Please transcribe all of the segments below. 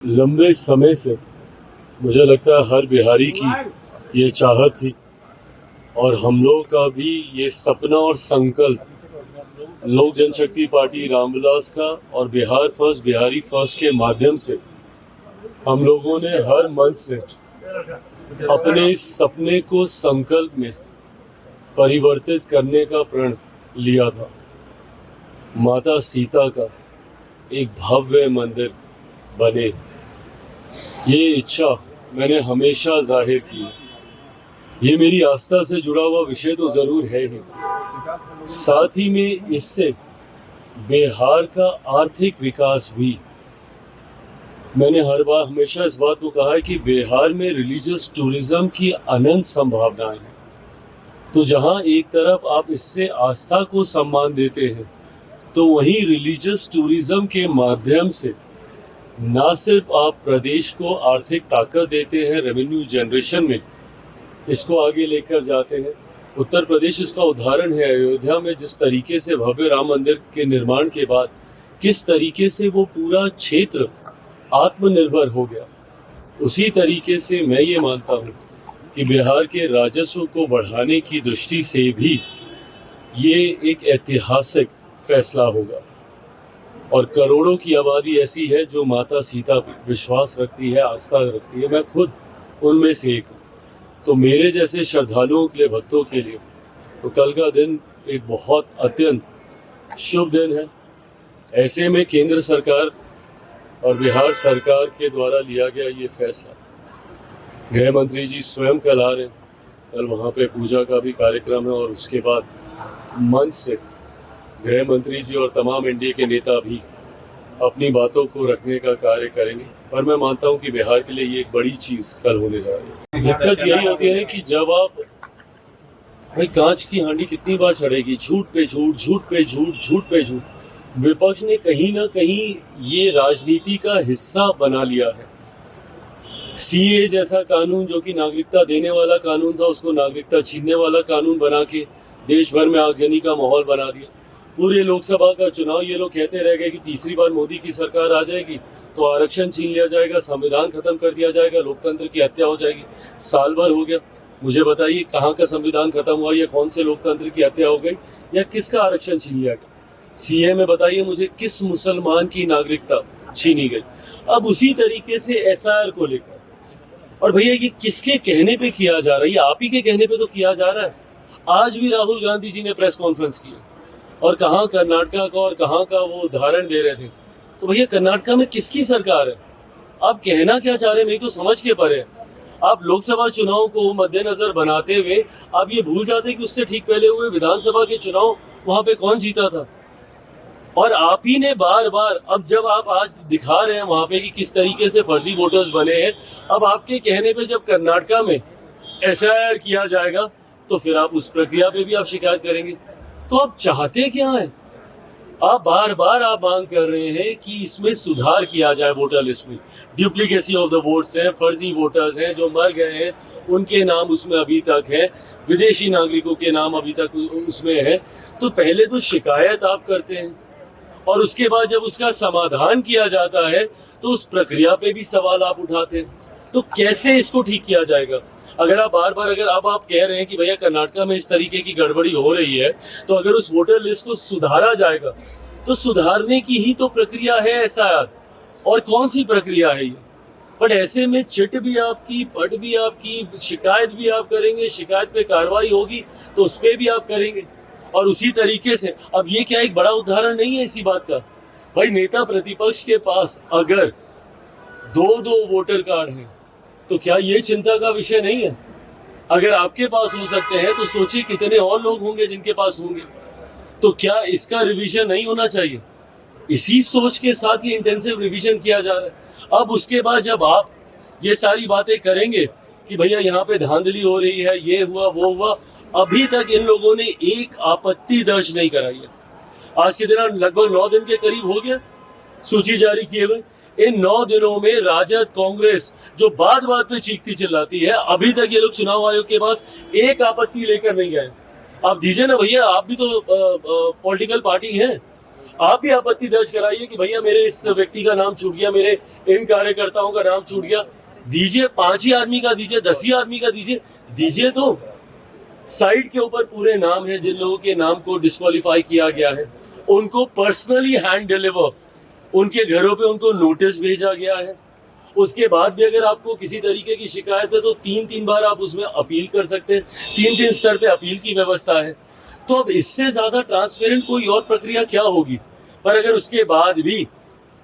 लंबे समय से मुझे लगता है हर बिहारी की ये चाहत थी और हम लोगों का भी ये सपना और संकल्प लोक जनशक्ति पार्टी रामविलास का और बिहार फर्स्ट बिहारी फर्स्ट के माध्यम से हम लोगों ने हर मन से अपने इस सपने को संकल्प में परिवर्तित करने का प्रण लिया था। माता सीता का एक भव्य मंदिर बने, ये इच्छा मैंने हमेशा जाहिर की। ये मेरी आस्था से जुड़ा हुआ विषय तो जरूर है ही, साथ ही में इससे बिहार का आर्थिक विकास भी। मैंने हर बार हमेशा इस बात को कहा है कि बिहार में रिलीजियस टूरिज्म की अनंत संभावनाएं हैं। तो जहां एक तरफ आप इससे आस्था को सम्मान देते हैं, तो वहीं रिलीजियस टूरिज्म के माध्यम से न सिर्फ आप प्रदेश को आर्थिक ताकत देते हैं, रेवेन्यू जनरेशन में इसको आगे लेकर जाते हैं। उत्तर प्रदेश इसका उदाहरण है। अयोध्या में जिस तरीके से भव्य राम मंदिर के निर्माण के बाद किस तरीके से वो पूरा क्षेत्र आत्मनिर्भर हो गया, उसी तरीके से मैं ये मानता हूँ कि बिहार के राजस्व को बढ़ाने की दृष्टि से भी ये एक ऐतिहासिक फैसला होगा। और करोड़ों की आबादी ऐसी है जो माता सीता पर विश्वास रखती है, आस्था रखती है। मैं खुद उनमें से एक हूँ। तो मेरे जैसे श्रद्धालुओं के लिए, भक्तों के लिए तो कल का दिन एक बहुत अत्यंत शुभ दिन है। ऐसे में केंद्र सरकार और बिहार सरकार के द्वारा लिया गया ये फैसला, गृह मंत्री जी स्वयं कल आ रहे हैं। कल वहाँ पे पूजा का भी कार्यक्रम है और उसके बाद मंच से गृह मंत्री जी और तमाम एनडीए के नेता भी अपनी बातों को रखने का कार्य करेंगे। पर मैं मानता हूं कि बिहार के लिए ये एक बड़ी चीज कल होने जा रही है। दिक्कत यही होती है कि जब आप, भाई कांच की हांडी कितनी बार चढ़ेगी, झूठ पे झूठ, झूठ पे झूठ, झूठ पे झूठ। विपक्ष ने कहीं ना कहीं ये राजनीति का हिस्सा बना लिया है। सीए जैसा कानून जो कि नागरिकता देने वाला कानून था, उसको नागरिकता छीनने वाला कानून बना के देश भर में आगजनी का माहौल बना दिया। पूरे लोकसभा का चुनाव ये लोग कहते रह गए कि तीसरी बार मोदी की सरकार आ जाएगी तो आरक्षण छीन लिया जाएगा, संविधान खत्म कर दिया जाएगा, लोकतंत्र की हत्या हो जाएगी। साल भर हो गया, मुझे बताइए कहाँ का संविधान खत्म हुआ, या कौन से लोकतंत्र की हत्या हो गई, या किसका आरक्षण छीन लिया गया। सीए में बताइए मुझे किस मुसलमान की नागरिकता छीनी गई। अब उसी तरीके से एसआईआर को लेकर, और भैया ये किसके कहने पे किया जा रहा है? ये आप ही के कहने पे तो किया जा रहा है। आज भी राहुल गांधी जी ने प्रेस कॉन्फ्रेंस की और कहाँ कर्नाटका का और कहाँ का वो उदाहरण दे रहे थे। तो भैया कर्नाटका में किसकी सरकार है? आप कहना क्या चाह रहे हैं, नहीं तो समझ के परे। आप लोकसभा चुनाव को मद्देनजर बनाते हुए आप ये भूल जाते कि उससे ठीक पहले हुए विधानसभा के चुनाव वहां पे कौन जीता था। और आप ही ने बार बार, अब जब आप आज दिखा रहे हैं वहां पे कि किस तरीके से फर्जी वोटर्स बने हैं, अब आपके कहने पे जब कर्नाटका में एसआईआर किया जाएगा तो फिर आप उस प्रक्रिया पे भी आप शिकायत करेंगे। तो आप चाहते क्या है? आप बार बार आप मांग कर रहे हैं कि इसमें सुधार किया जाए वोटर लिस्ट में। डुप्लीकेसी ऑफ द वोट्स हैं, फर्जी वोटर्स हैं जो मर गए हैं, उनके नाम उसमें अभी तक है, विदेशी नागरिकों के नाम अभी तक उसमें है। तो पहले तो शिकायत आप करते हैं और उसके बाद जब उसका समाधान किया जाता है तो उस प्रक्रिया पे भी सवाल आप उठाते हैं। तो कैसे इसको ठीक किया जाएगा? अगर आप बार बार, अगर अब आप कह रहे हैं कि भैया कर्नाटका में इस तरीके की गड़बड़ी हो रही है, तो अगर उस वोटर लिस्ट को सुधारा जाएगा तो सुधारने की ही तो प्रक्रिया है एसआईआर। और कौन सी प्रक्रिया है ये? बट ऐसे में चिट भी आपकी, पट भी आपकी, शिकायत भी आप करेंगे, शिकायत पे कार्रवाई होगी तो उस पर भी आप करेंगे। और उसी तरीके से अब ये क्या एक बड़ा उदाहरण नहीं है इसी बात का? भाई नेता प्रतिपक्ष के पास अगर दो वोटर कार्ड हैं तो क्या ये चिंता का विषय नहीं है? अगर आपके पास हो सकते हैं तो सोचिए कितने और लोग होंगे जिनके पास होंगे। तो क्या इसका रिवीजन नहीं होना चाहिए? इसी सोच के साथ ये इंटेंसिव रिवीजन किया जा रहा है। अब उसके बाद जब आप ये सारी बातें करेंगे कि भैया यहाँ पे धांधली हो रही है, ये हुआ वो हुआ, अभी तक इन लोगों ने एक आपत्ति दर्ज नहीं कराई है। आज के दिन लगभग 9 दिन के करीब हो गया सूची जारी किए हुए। इन 9 दिनों में राजद, कांग्रेस जो बात बात पे चीखती चिल्लाती है, अभी तक ये लोग चुनाव आयोग के पास एक आपत्ति लेकर नहीं गए। आप दीजिए ना भैया, आप भी तो पॉलिटिकल पार्टी हैं। आप भी आपत्ति दर्ज कराइए कि भैया मेरे इस व्यक्ति का नाम छूट गया, मेरे इन कार्यकर्ताओं का नाम छूट गया। दीजिए, 5 ही आदमी का दीजिए, 10 ही आदमी का दीजिए तो। साइड के ऊपर पूरे नाम है, जिन लोगों के नाम को डिस्क्वालीफाई किया गया है उनको पर्सनली हैंड डिलीवर, उनके घरों पे उनको नोटिस भेजा गया है। उसके बाद भी अगर आपको किसी तरीके की शिकायत है तो 3-3 बार आप उसमें अपील कर सकते हैं, 3-3 स्तर पे अपील की व्यवस्था है। तो अब इससे ज्यादा ट्रांसपेरेंट कोई और प्रक्रिया क्या होगी? पर अगर उसके बाद भी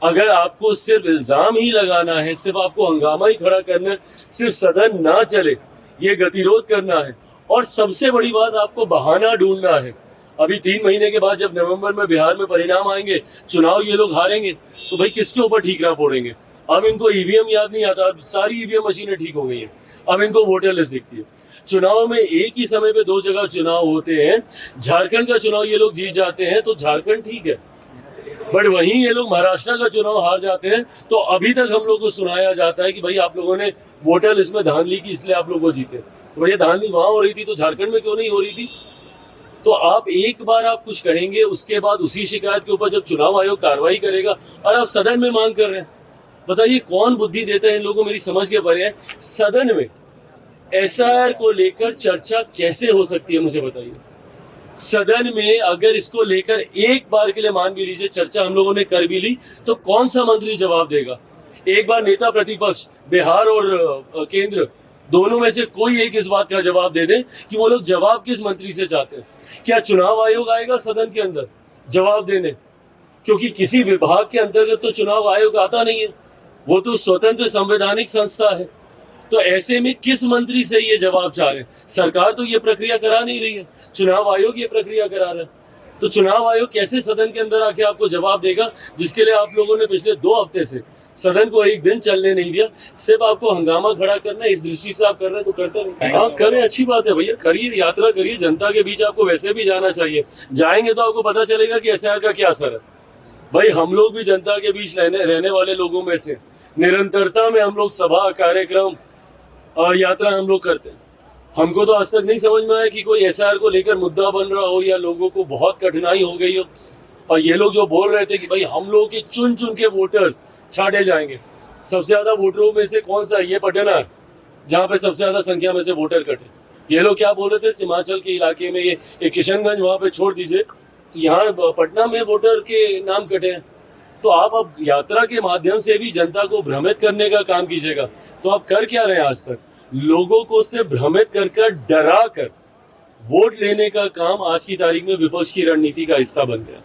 अगर आपको सिर्फ इल्जाम ही लगाना है, सिर्फ आपको हंगामा ही खड़ा करना है, सिर्फ सदन ना चले ये गतिरोध करना है, और सबसे बड़ी बात आपको बहाना ढूंढना है। अभी 3 महीने के बाद जब नवंबर में बिहार में परिणाम आएंगे, चुनाव ये लोग हारेंगे, तो भाई किसके ऊपर ठीकरा फोड़ेंगे? अब इनको ईवीएम याद नहीं आता, सारी ईवीएम मशीनें ठीक हो गई हैं, अब इनको वोटर लिस्ट दिखती है। चुनाव में एक ही समय पे 2 जगह चुनाव होते हैं। झारखंड का चुनाव ये लोग जीत जाते हैं तो झारखंड ठीक है, बट वहीं ये लोग महाराष्ट्र का चुनाव हार जाते हैं तो अभी तक हम लोग को सुनाया जाता है कि भाई आप लोगों ने वोटर लिस्ट में धांधली की इसलिए आप लोग वो जीते। तो भैया धांधली वहां हो रही थी तो झारखंड में क्यों नहीं हो रही थी? तो आप एक बार आप कुछ कहेंगे, उसके बाद उसी शिकायत के ऊपर जब चुनाव आयोग कार्रवाई करेगा और आप सदन में मांग कर रहे हैं, बताइए कौन बुद्धि देता है इन लोगों को? मेरी समझ के परे है। सदन में एसआईआर को लेकर चर्चा कैसे हो सकती है, मुझे बताइए। सदन में अगर इसको लेकर एक बार के लिए मान भी लीजिए चर्चा हम लोगों ने कर भी ली, तो कौन सा मंत्री जवाब देगा? एक बार नेता प्रतिपक्ष बिहार और केंद्र दोनों में से कोई एक इस बात का जवाब दे दे कि वो लोग जवाब किस मंत्री से चाहते हैं। क्या चुनाव आयोग आएगा सदन के अंदर जवाब देने? क्योंकि किसी विभाग के अंतर्गत तो चुनाव आयोग आता नहीं है, वो तो स्वतंत्र संवैधानिक संस्था है। तो ऐसे में किस मंत्री से ये जवाब चाह रहे हैं? सरकार तो ये प्रक्रिया करा नहीं रही है, चुनाव आयोग ये प्रक्रिया करा रहा है। तो चुनाव आयोग कैसे सदन के अंदर आके आपको जवाब देगा, जिसके लिए आप लोगों ने पिछले 2 हफ्ते से सदन को एक दिन चलने नहीं दिया? सिर्फ आपको हंगामा खड़ा करना है, इस दृष्टि से आप कर रहे हैं तो करते नहीं। हाँ करें, अच्छी बात है भैया, करिए, यात्रा करिए, जनता के बीच आपको वैसे भी जाना चाहिए। जाएंगे तो आपको पता चलेगा कि एसआईआर का क्या असर है। भाई हम लोग भी जनता के बीच रहने वाले लोगों में से, निरंतरता में हम लोग सभा कार्यक्रम और यात्रा हम लोग करते हैं। हमको तो आज तक नहीं समझ में आया कि कोई एसआईआर को लेकर मुद्दा बन रहा हो या लोगों को बहुत कठिनाई हो गई हो। और ये लोग जो बोल रहे थे कि भाई हम लोगों के चुन चुन के वोटर्स छाटे जाएंगे, सबसे ज्यादा वोटरों में से कौन सा? ये पटना है जहाँ पे सबसे ज्यादा संख्या में से वोटर कटे। ये लोग क्या बोल रहे थे, हिमाचल के इलाके में ये किशनगंज वहां पे छोड़ दीजिए, यहाँ पटना में वोटर के नाम कटे हैं। तो आप अब यात्रा के माध्यम से भी जनता को भ्रमित करने का काम कीजिएगा। तो आप कर क्या रहे हैं आज तक? लोगों को सिर्फ भ्रमित कर डरा कर वोट लेने का काम आज की तारीख में विपक्ष की रणनीति का हिस्सा बन गया।